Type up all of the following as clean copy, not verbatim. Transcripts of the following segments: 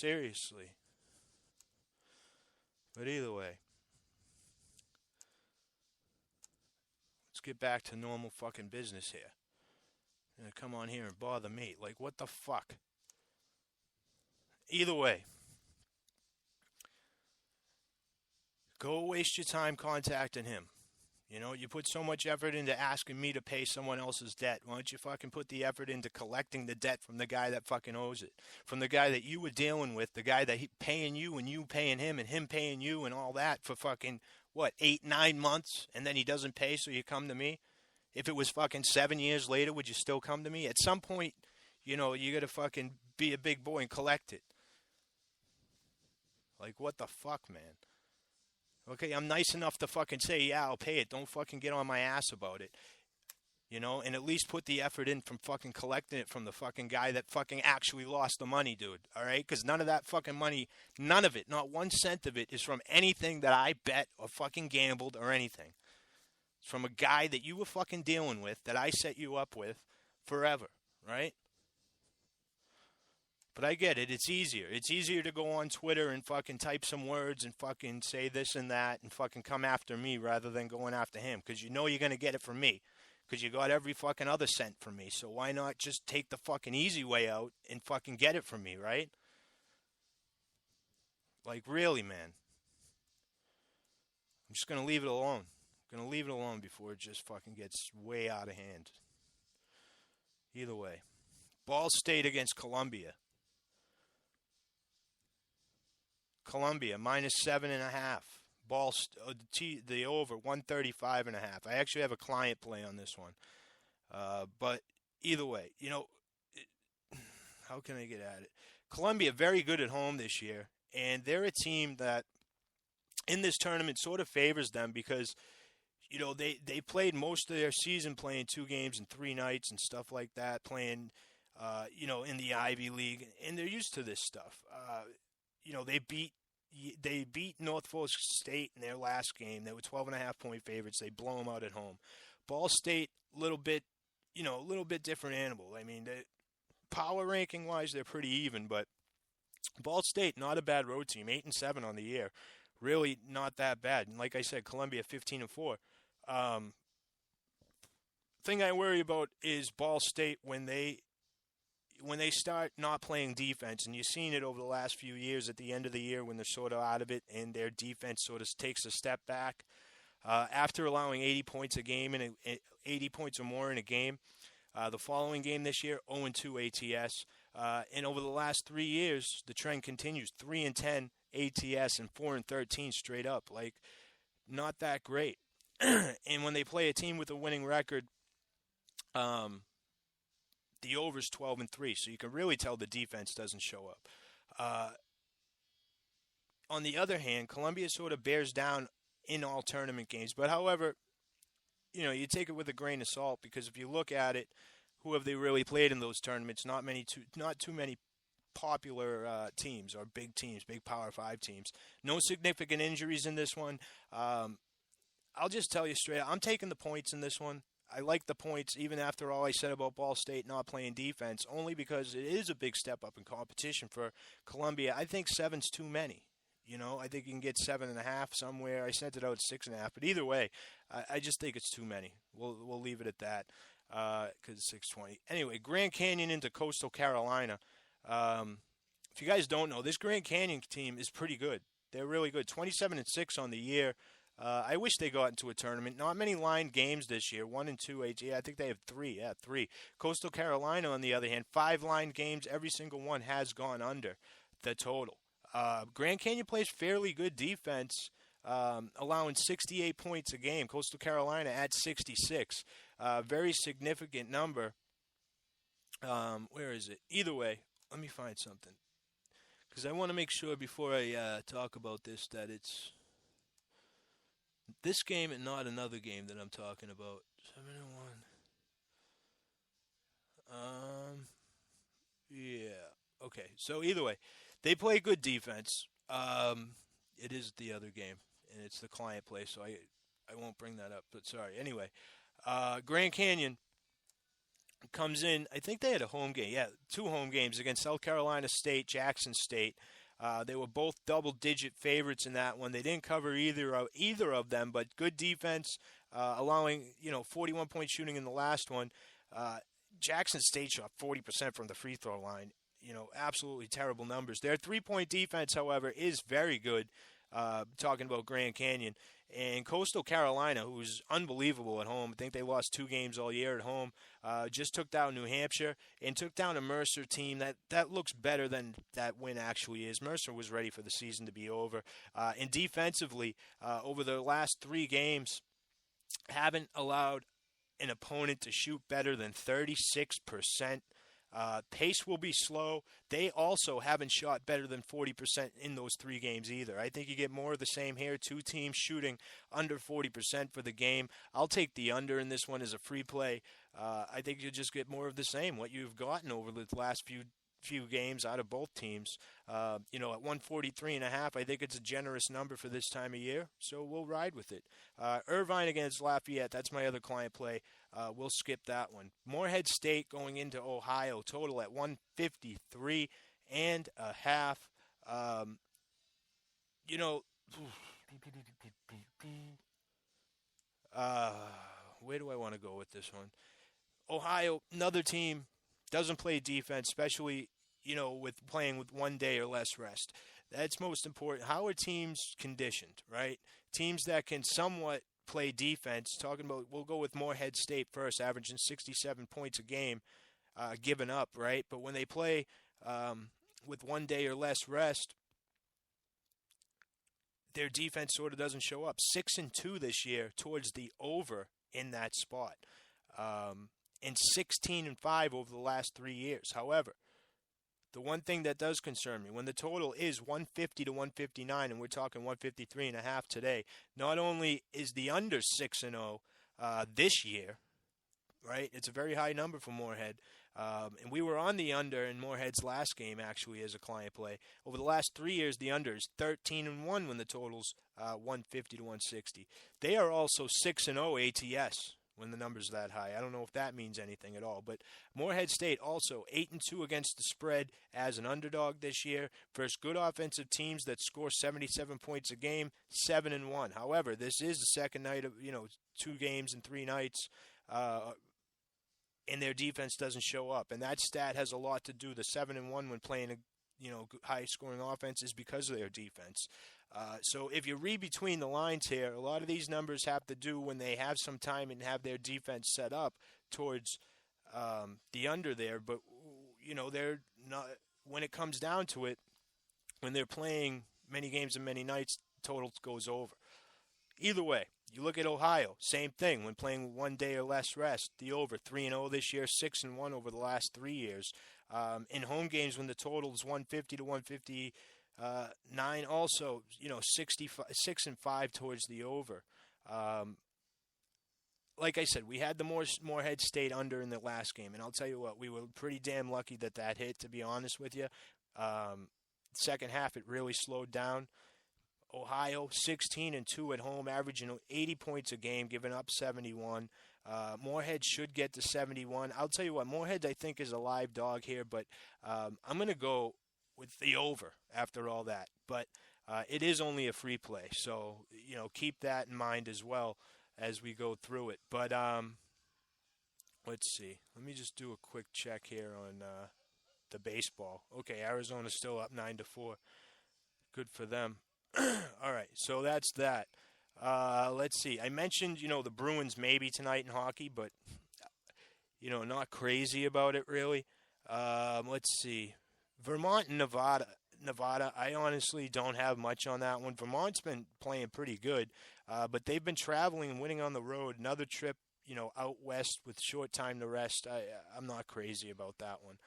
Seriously. But either way, let's get back to normal fucking business here. Come on here and bother me. Like, what the fuck? Either way, go waste your time contacting him. You know, you put so much effort into asking me to pay someone else's debt. Why don't you fucking put the effort into collecting the debt from the guy that fucking owes it? From the guy that you were dealing with, the guy that he paying you and you paying him and him paying you and all that for fucking, what, 8, 9 months? And then he doesn't pay, so you come to me? If it was fucking 7 years later, would you still come to me? At some point, you know, you gotta fucking be a big boy and collect it. Like, what the fuck, man? Okay, I'm nice enough to fucking say, yeah, I'll pay it. Don't fucking get on my ass about it. You know, and at least put the effort in from fucking collecting it from the fucking guy that fucking actually lost the money, dude. All right? Because none of that fucking money, none of it, not 1 cent of it is from anything that I bet or fucking gambled or anything. It's from a guy that you were fucking dealing with, that I set you up with forever, right? But I get it. It's easier. It's easier to go on Twitter and fucking type some words and fucking say this and that and fucking come after me rather than going after him. Because you know you're going to get it from me. Because you got every fucking other cent from me. So why not just take the fucking easy way out and fucking get it from me, right? Like, really, man. I'm just going to leave it alone. I'm going to leave it alone before it just fucking gets way out of hand. Either way. Ball State against Columbia. Columbia minus 7.5. The over 135.5. I actually have a client play on this one, but either way, you know, how can I get at it? Columbia very good at home this year, and they're a team that in this tournament sort of favors them because you know they played most of their season playing 2 games in 3 nights and stuff like that, playing you know in the Ivy League, and they're used to this stuff. You know, they beat North Fork State in their last game. They were 12.5-point favorites. They blow them out at home. Ball State, a little bit different animal. I mean, power ranking wise, they're pretty even, but Ball State, not a bad road team. 8-7 on the year, really not that bad. And like I said, Columbia 15-4. Thing I worry about is Ball State when they start not playing defense, and you've seen it over the last few years at the end of the year when they're sort of out of it and their defense sort of takes a step back. After allowing 80 points a game and 80 points or more in a game, the following game this year, 0-2 ATS. And over the last 3 years, the trend continues. 3-10 ATS and 4-13 straight up. Like, not that great. And when they play a team with a winning record, the over's 12-3, so you can really tell the defense doesn't show up. On the other hand, Columbia sort of bears down in all tournament games. But however, you know, you take it with a grain of salt because if you look at it, who have they really played in those tournaments? Not too many popular teams or big teams, big Power 5 teams. No significant injuries in this one. I'll just tell you straight, I'm taking the points in this one. I like the points even after all I said about Ball State not playing defense, only because it is a big step up in competition for Columbia. I think 7's too many. You know, I think you can get 7.5 somewhere. I sent it out at 6.5, but either way, I just think it's too many. We'll leave it at that because it's 6:20. Anyway, Grand Canyon into Coastal Carolina. If you guys don't know, this Grand Canyon team is pretty good. They're really good. 27-6 on the year. I wish they got into a tournament. Not many line games this year. 1-2 AT. I think they have 3. Yeah, 3. Coastal Carolina, on the other hand, 5 line games. Every single one has gone under the total. Grand Canyon plays fairly good defense, allowing 68 points a game. Coastal Carolina at 66. Very significant number. Where is it? Either way, let me find something. Because I want to make sure before I talk about this that it's this game and not another game that I'm talking about. 7-1. Yeah. Okay. So either way, they play good defense. It is the other game, and it's the client play, so I won't bring that up. But sorry. Anyway, Grand Canyon comes in. I think they had a home game. Yeah, two home games against South Carolina State, Jackson State. They were both double-digit favorites in that one. They didn't cover either of them, but good defense, allowing 41-point shooting in the last one. Jackson State shot 40% from the free throw line. Absolutely terrible numbers. Their three-point defense, however, is very good. Talking about Grand Canyon. And Coastal Carolina, who's unbelievable at home. I think they lost 2 games all year at home. Just took down New Hampshire and took down a Mercer team that looks better than that win actually is. Mercer was ready for the season to be over. And defensively, over the last 3 games, haven't allowed an opponent to shoot better than 36%. Pace will be slow. They also haven't shot better than 40% in those 3 games either. I think you get more of the same here. 2 teams shooting under 40% for the game. I'll take the under in this one as a free play. I think you just get more of the same, what you've gotten over the last few games out of both teams. At 143.5, I think it's a generous number for this time of year, so we'll ride with it. Irvine against Lafayette, that's my other client play. We'll skip that one. Morehead State going into Ohio, total at 153.5. Where do I want to go with this one? Ohio, another team, doesn't play defense, especially, with playing with 1 day or less rest. That's most important. How are teams conditioned, right? Teams that can somewhat play defense, talking about, we'll go with Morehead State first, averaging 67 points a game, given up, right? But when they play with 1 day or less rest, their defense sort of doesn't show up. 6-2 this year towards the over in that spot. And 16-5 over the last 3 years. However, the one thing that does concern me, when the total is 150 to 159, and we're talking 153.5 today, not only is the under 6-0 this year, right? It's a very high number for Morehead. And we were on the under in Morehead's last game, actually, as a client play. Over the last 3 years, the under is 13-1 when the total's 150 to 160. They are also 6-0 ATS when the number's that high. I don't know if that means anything at all. But Morehead State also 8-2 against the spread as an underdog this year. Versus good offensive teams that score 77 points a game, 7-1. However, this is the second night of 2 games in 3 nights. And their defense doesn't show up. And that stat has a lot to do. The 7-1 when playing a high-scoring offense is because of their defense. So if you read between the lines here, a lot of these numbers have to do when they have some time and have their defense set up towards the under there. But, they're not. When it comes down to it, when they're playing many games and many nights, total goes over. Either way, you look at Ohio, same thing. When playing 1 day or less rest, the over 3-0 this year, 6-1 over the last 3 years. In home games, when the total is 150 to 159, also 6-5 towards the over. Like I said, we had the Morehead State under in the last game, and I'll tell you what, we were pretty damn lucky that hit. To be honest with you, second half it really slowed down. Ohio, 16-2 at home, averaging 80 points a game, giving up 71. Morehead should get to 71. I'll tell you what, Morehead, I think, is a live dog here, but I'm going to go with the over after all that. But it is only a free play, so, keep that in mind as well as we go through it. But let's see. Let me just do a quick check here on the baseball. Okay, Arizona's still up 9-4. Good for them. All right, so that's that. Let's see. I mentioned, the Bruins maybe tonight in hockey, but, not crazy about it really. Let's see. Vermont and Nevada. I honestly don't have much on that one. Vermont's been playing pretty good, but they've been traveling and winning on the road. Another trip, out west with short time to rest. I'm not crazy about that one.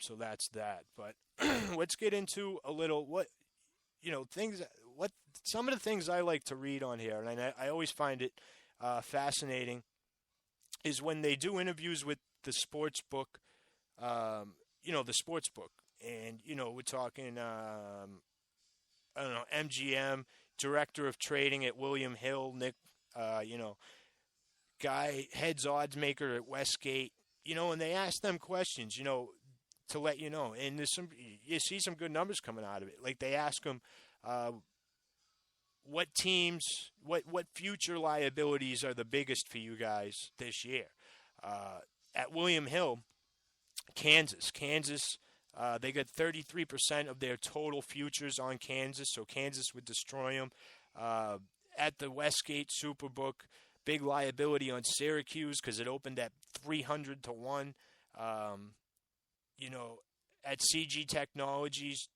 So that's that. But let's get into a little some of the things I like to read on here, and I always find it fascinating, is when they do interviews with the sports book, the sports book. And, we're talking, MGM, director of trading at William Hill, Nick, guy, heads odds maker at Westgate, and they ask them questions, to let you know. And you see some good numbers coming out of it. Like they ask them, what teams, what future liabilities are the biggest for you guys this year? At William Hill, Kansas, they got 33% of their total futures on Kansas, so Kansas would destroy them. At the Westgate Superbook, big liability on Syracuse because it opened at 300 to 1. At CG Technologies,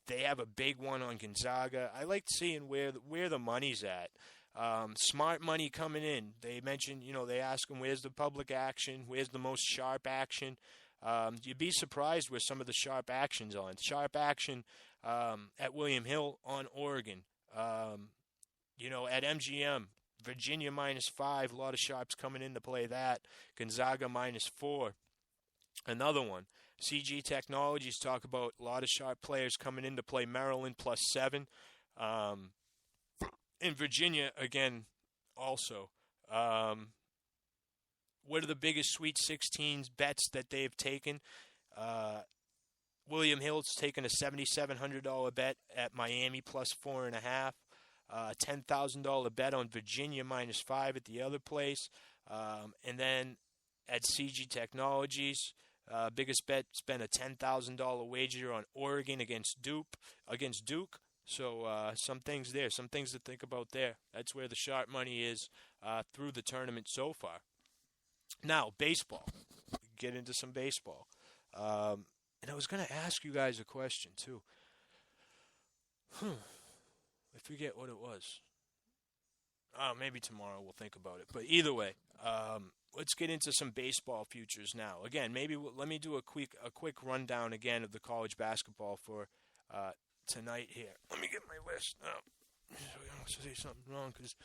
they have a big one on Gonzaga. I like seeing where the money's at. Smart money coming in. They mentioned, they ask them, where's the public action? Where's the most sharp action? You'd be surprised where some of the sharp action's on. Sharp action at William Hill on Oregon. At MGM, Virginia -5. A lot of sharps coming in to play that. Gonzaga -4. Another one. CG Technologies talk about a lot of sharp players coming in to play Maryland +7. In Virginia, again, also. What are the biggest Sweet 16s bets that they've taken? William Hill's taken a $7,700 bet at Miami +4.5. $10,000 bet on Virginia -5 at the other place. And then at CG Technologies, biggest bet's been a $10,000 wager on Oregon against Duke. So some things there, some things to think about there. That's where the sharp money is through the tournament so far. Now, baseball. Get into some baseball. And I was going to ask you guys a question, too. I forget what it was. Maybe tomorrow we'll think about it. But either way, let's get into some baseball futures now. Again, let me do a quick rundown again of the college basketball for tonight here. Let me get my list. I don't say something wrong because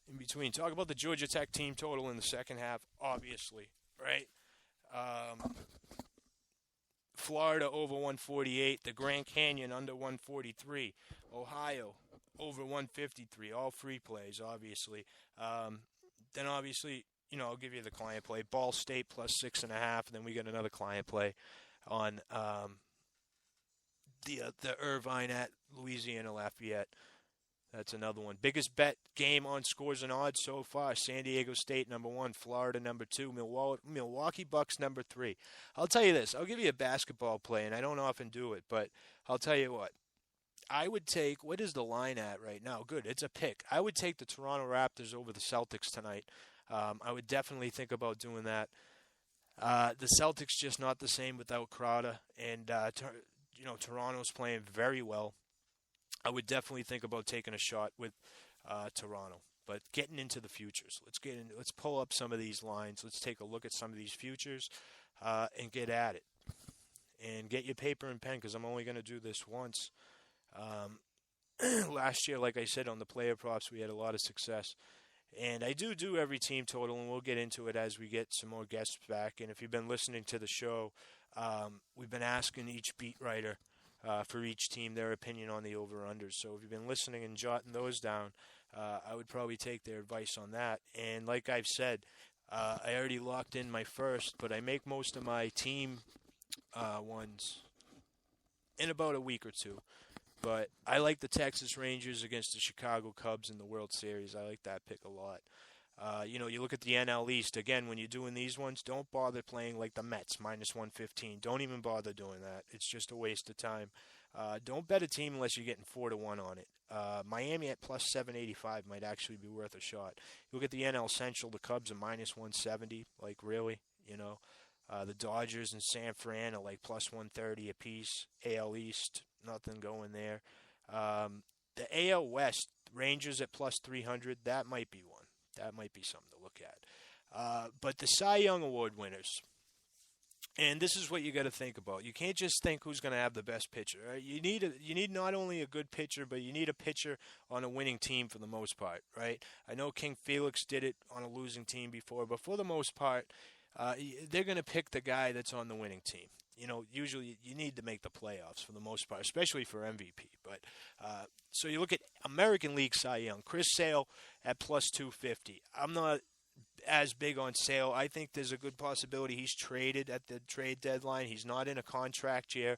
in between. Talk about the Georgia Tech team total in the second half, obviously, right? Florida over 148. The Grand Canyon under 143. Ohio over 153. All free plays, obviously. Then, obviously, I'll give you the client play. Ball State +6.5. And then we got another client play on the Irvine at Louisiana Lafayette. That's another one. Biggest bet game on scores and odds so far. San Diego State #1, Florida #2, Milwaukee Bucks #3. I'll tell you this. I'll give you a basketball play, and I don't often do it, but I'll tell you what. I would take, what is the line at right now? Good, it's a pick. I would take the Toronto Raptors over the Celtics tonight. I would definitely think about doing that. The Celtics just not the same without Crowder, and Toronto's playing very well. I would definitely think about taking a shot with Toronto. But getting into the futures, let's pull up some of these lines. Let's take a look at some of these futures and get at it. And get your paper and pen because I'm only going to do this once. Last year, like I said, on the player props, we had a lot of success. And I do every team total, and we'll get into it as we get some more guests back. And if you've been listening to the show, we've been asking each beat writer for each team their opinion on the over-unders. So if you've been listening and jotting those down, I would probably take their advice on that. And like I've said, I already locked in my first, but I make most of my team ones in about a week or two. But I like the Texas Rangers against the Chicago Cubs in the World Series. I like that pick a lot. You look at the NL East. Again, when you're doing these ones, don't bother playing like the Mets, -115. Don't even bother doing that. It's just a waste of time. Don't bet a team unless you're getting 4-1 on it. Miami at +785 might actually be worth a shot. You look at the NL Central, the Cubs are -170. Like, really? The Dodgers and San Fran are like +130 apiece. AL East, nothing going there. The AL West, Rangers at +300, that might be one. That might be something to look at. But the Cy Young Award winners, and this is what you got to think about. You can't just think who's going to have the best pitcher. Right? You need not only a good pitcher, but you need a pitcher on a winning team for the most part, right? I know King Felix did it on a losing team before, but for the most part, they're going to pick the guy that's on the winning team. Usually you need to make the playoffs for the most part, especially for MVP. But so you look at American League Cy Young, Chris Sale at +250. I'm not as big on sale. I think there's a good possibility he's traded at the trade deadline. He's not in a contract year.